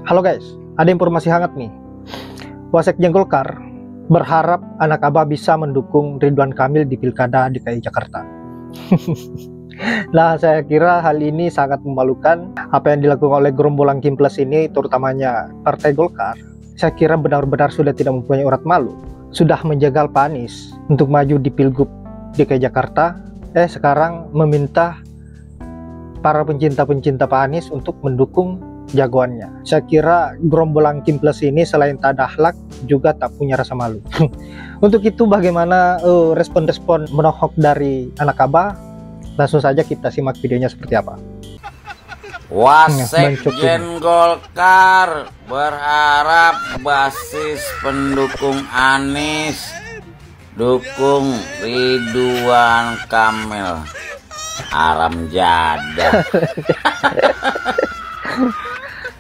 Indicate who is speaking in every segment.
Speaker 1: Halo guys, ada informasi hangat nih. Wasekjen Golkar berharap anak Abah bisa mendukung Ridwan Kamil di Pilkada DKI Jakarta. Nah, saya kira hal ini sangat memalukan. Apa yang dilakukan oleh gerombolan Kim Plus ini, terutamanya Partai Golkar, saya kira benar-benar sudah tidak mempunyai urat malu. Sudah menjegal Pak Anies untuk maju di Pilgub DKI Jakarta, sekarang meminta para pencinta-pencinta Pak Anies untuk mendukung jagoannya. Saya kira gerombolan Kim Plus ini selain tak ada akhlak juga tak punya rasa malu. Untuk itu bagaimana respon-respon menohok dari anak Abah? Langsung saja kita simak videonya seperti apa.
Speaker 2: Wasekjen Golkar berharap basis pendukung Anies dukung Ridwan Kamil. Aram jadah.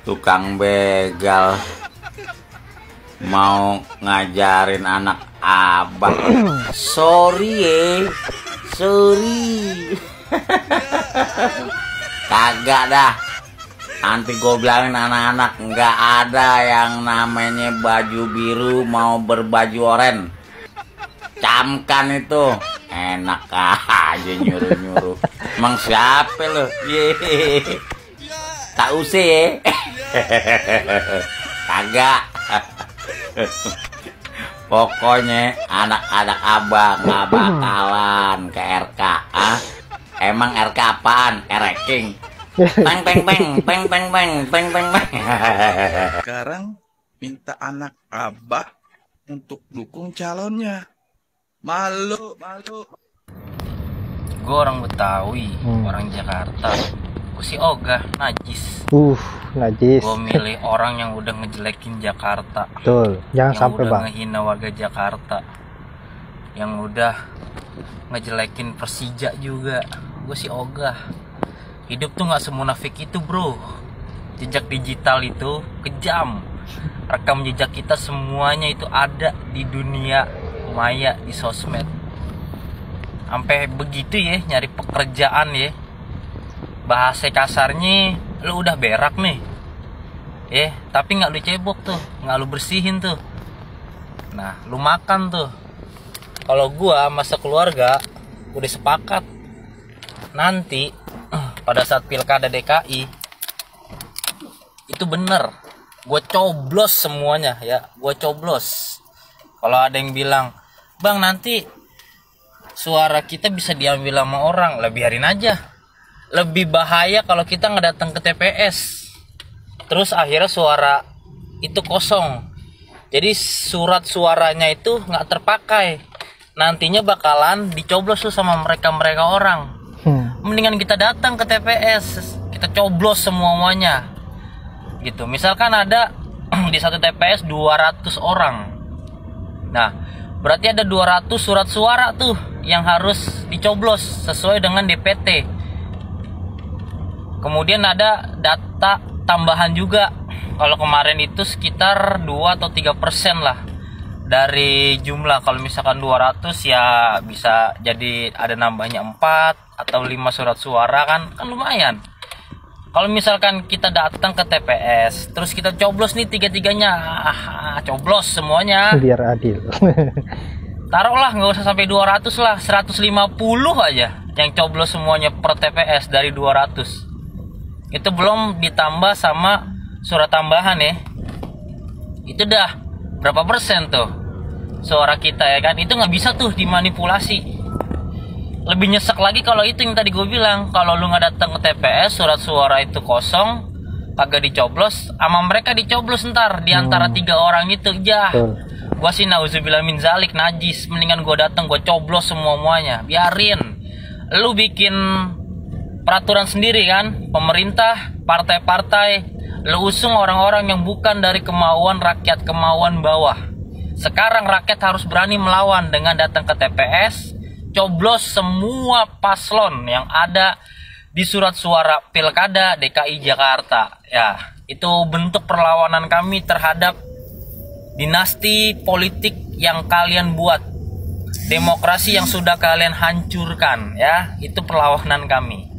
Speaker 2: Tukang begal mau ngajarin anak Abah. Sorry. Kagak dah. Nanti gue bilangin anak-anak, nggak ada yang namanya baju biru mau berbaju oranye. Camkan itu. Enak aja nyuruh-nyuruh. Emang siapa lo? Tak usah ya. Kagak. Pokoknya anak-anak Abah nggak bakalan ke RK. Emang RK apaan? Ranking. Peng.
Speaker 3: Sekarang minta anak Abah untuk dukung calonnya. Malu.
Speaker 4: Gue orang Betawi, orang Jakarta. Gue si ogah, najis.
Speaker 1: Najis.
Speaker 4: Gue milih orang yang udah ngejelekin Jakarta.
Speaker 1: Betul, jangan sampai
Speaker 4: udah
Speaker 1: bang.
Speaker 4: ngehina warga Jakarta, yang udah ngejelekin Persija juga. Gue si ogah. Hidup tuh nggak semunafik itu bro. Jejak digital itu kejam. Rekam jejak kita semuanya itu ada di dunia maya, di sosmed. Sampai begitu ya nyari pekerjaan ya, bahasa kasarnya lu udah berak nih tapi nggak lu cebok tuh, nggak lu bersihin tuh. Nah lu makan tuh. Kalau gua masa keluarga udah sepakat nanti pada saat pilkada DKI itu bener gua coblos semuanya ya, gua coblos. Kalau ada yang bilang, bang nanti suara kita bisa diambil sama orang, lah biarin aja. Lebih bahaya kalau kita nggak datang ke TPS, terus akhirnya suara itu kosong. Jadi surat suaranya itu nggak terpakai. Nantinya bakalan dicoblos tuh sama mereka orang. Mendingan kita datang ke TPS, kita coblos semuanya. Gitu. Misalkan ada di satu TPS 200 orang. Nah, berarti ada 200 surat suara tuh yang harus dicoblos sesuai dengan DPT. Kemudian ada data tambahan juga. Kalau kemarin itu sekitar 2 atau 3% lah dari jumlah. Kalau misalkan 200 ya bisa jadi ada nambahnya 4 atau 5 surat suara kan lumayan. Kalau misalkan kita datang ke TPS, terus kita coblos nih tiga-tiganya, coblos semuanya.
Speaker 1: Biar adil.
Speaker 4: Taruhlah nggak usah sampai 200 lah, 150 aja yang coblos semuanya per TPS dari 200. Itu belum ditambah sama surat tambahan ya. Itu dah berapa persen tuh suara kita ya kan? Itu nggak bisa tuh dimanipulasi. Lebih nyesek lagi kalau itu yang tadi gue bilang, kalau lu nggak datang ke TPS, surat suara itu kosong, kagak dicoblos, sama mereka dicoblos ntar di antara 3 orang itu. Gua sih nauzubillah min zalik, najis. Mendingan gue datang, gue coblos semuanya. Biarin. Lu bikin peraturan sendiri kan, pemerintah, partai-partai, lu usung orang-orang yang bukan dari kemauan rakyat, kemauan bawah. Sekarang rakyat harus berani melawan dengan datang ke TPS, coblos semua paslon yang ada di surat suara Pilkada DKI Jakarta. Ya, itu bentuk perlawanan kami terhadap dinasti politik yang kalian buat, demokrasi yang sudah kalian hancurkan ya. Itu perlawanan kami.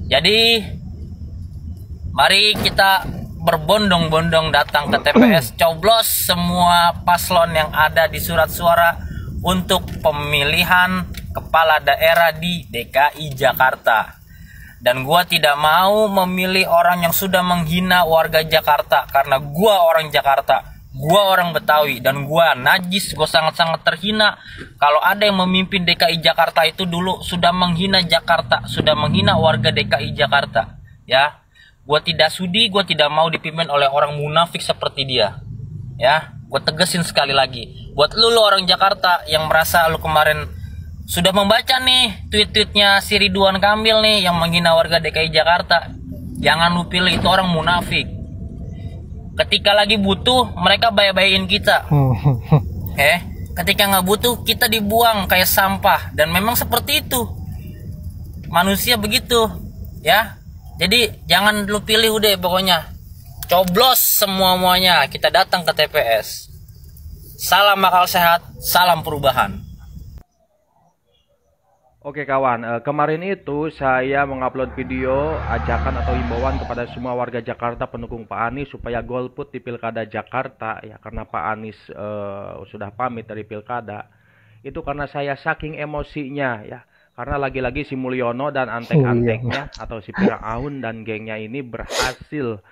Speaker 4: Jadi mari kita berbondong-bondong datang ke TPS, coblos semua paslon yang ada di surat suara untuk pemilihan kepala daerah di DKI Jakarta. Dan gua tidak mau memilih orang yang sudah menghina warga Jakarta, karena gua orang Jakarta, gua orang Betawi, dan gua najis, gua sangat-sangat terhina. Kalau ada yang memimpin DKI Jakarta itu dulu sudah menghina Jakarta, sudah menghina warga DKI Jakarta, ya. Gua tidak sudi, gua tidak mau dipimpin oleh orang munafik seperti dia, ya. Gua tegesin sekali lagi, buat lu orang Jakarta yang merasa lu kemarin sudah membaca nih tweet-tweetnya si Ridwan Kamil nih yang menghina warga DKI Jakarta, jangan lu pilih, itu orang munafik. Ketika lagi butuh, mereka bayar-bayarin kita. Ketika nggak butuh, kita dibuang kayak sampah. Dan memang seperti itu. Manusia begitu, ya. Jadi jangan lu pilih udah pokoknya. Coblos semua-muanya. Kita datang ke TPS. Salam akal sehat, salam perubahan.
Speaker 5: Oke kawan, kemarin itu saya mengupload video ajakan atau himbauan kepada semua warga Jakarta pendukung Pak Anies supaya golput di Pilkada Jakarta, ya, karena Pak Anies sudah pamit dari Pilkada. Itu karena saya saking emosinya, ya, karena lagi-lagi si Mulyono dan antek-anteknya atau si Firaun dan gengnya ini berhasil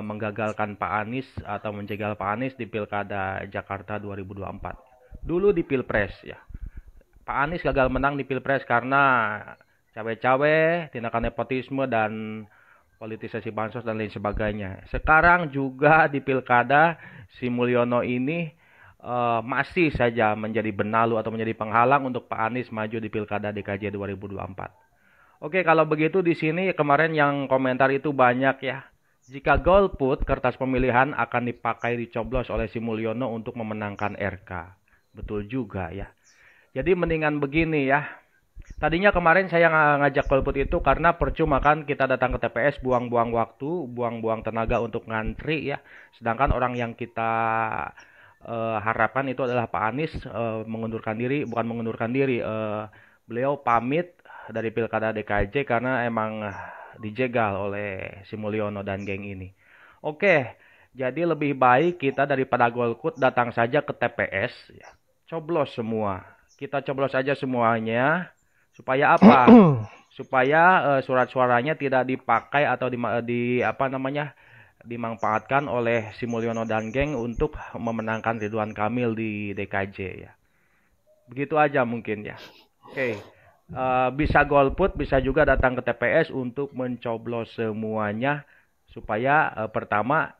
Speaker 5: menggagalkan Pak Anies atau menjegal Pak Anies di Pilkada Jakarta 2024. Dulu di Pilpres, ya, Pak Anies gagal menang di Pilpres karena cawe-cawe, tindakan nepotisme, dan politisasi bansos dan lain sebagainya. Sekarang juga di Pilkada, si Mulyono ini masih saja menjadi benalu atau menjadi penghalang untuk Pak Anies maju di Pilkada DKJ 2024. Oke, kalau begitu di sini kemarin yang komentar itu banyak, ya. Jika golput, kertas pemilihan akan dipakai dicoblos oleh si Mulyono untuk memenangkan RK. Betul juga, ya. Jadi mendingan begini, ya. Tadinya kemarin saya ngajak golput itu karena percuma kan kita datang ke TPS, buang-buang waktu, buang-buang tenaga untuk ngantri, ya. Sedangkan orang yang kita harapkan itu adalah Pak Anies mengundurkan diri, bukan mengundurkan diri, beliau pamit dari Pilkada DKJ karena emang dijegal oleh si Mulyono dan geng ini. Oke, jadi lebih baik kita daripada golput datang saja ke TPS, ya. Coblos semua. Kita coblos aja semuanya. Supaya apa? Supaya surat suaranya tidak dipakai atau dimanfaatkan oleh si Mulyono dan geng untuk memenangkan Ridwan Kamil di DKJ, ya. Begitu aja mungkin, ya. Oke. Bisa golput, bisa juga datang ke TPS untuk mencoblos semuanya supaya pertama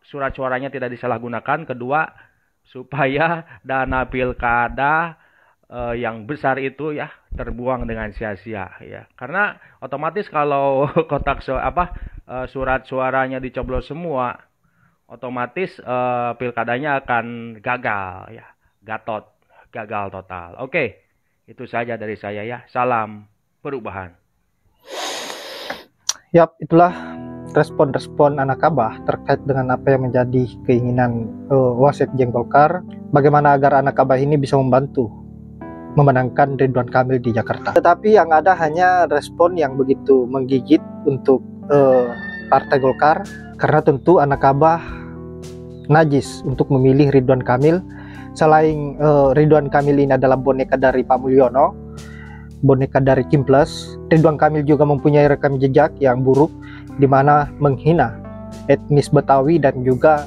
Speaker 5: surat suaranya tidak disalahgunakan, kedua supaya dana pilkada yang besar itu, ya, terbuang dengan sia-sia, ya. Karena otomatis kalau kotak surat suaranya dicoblos semua, otomatis pilkadanya akan gagal, ya. Gagal total. Oke. Itu saja dari saya, ya. Salam perubahan.
Speaker 1: Yap, itulah respon-respon anak Abah terkait dengan apa yang menjadi keinginan Wasekjen Golkar, bagaimana agar anak Abah ini bisa membantu memenangkan Ridwan Kamil di Jakarta. Tetapi yang ada hanya respon yang begitu menggigit untuk Partai Golkar, karena tentu anak Abah najis untuk memilih Ridwan Kamil. Selain Ridwan Kamil ini adalah boneka dari Pak Mulyono, boneka dari Kimples, Ridwan Kamil juga mempunyai rekam jejak yang buruk di mana menghina etnis Betawi dan juga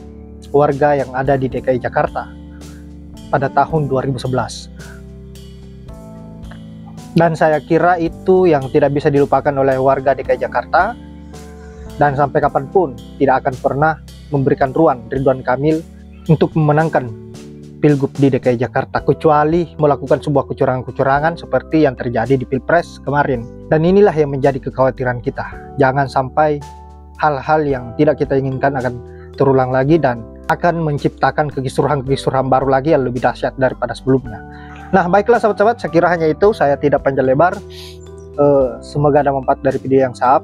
Speaker 1: warga yang ada di DKI Jakarta pada tahun 2011. Dan saya kira itu yang tidak bisa dilupakan oleh warga DKI Jakarta, dan sampai kapanpun tidak akan pernah memberikan ruang Ridwan Kamil untuk memenangkan Pilgub di DKI Jakarta, kecuali melakukan sebuah kecurangan-kecurangan seperti yang terjadi di Pilpres kemarin. Dan inilah yang menjadi kekhawatiran kita. Jangan sampai hal-hal yang tidak kita inginkan akan terulang lagi dan akan menciptakan kekisruhan-kekisruhan baru lagi yang lebih dahsyat daripada sebelumnya. Nah, baiklah sahabat-sahabat, saya kira hanya itu. Saya tidak panjang lebar. Semoga ada manfaat dari video yang sahab.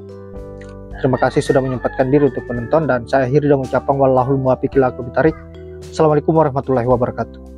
Speaker 1: Terima kasih sudah menyempatkan diri untuk menonton, dan saya akhiri dengan ucapan wallahul muwaffiq ila aqwamit thoriq. Assalamualaikum warahmatullahi wabarakatuh.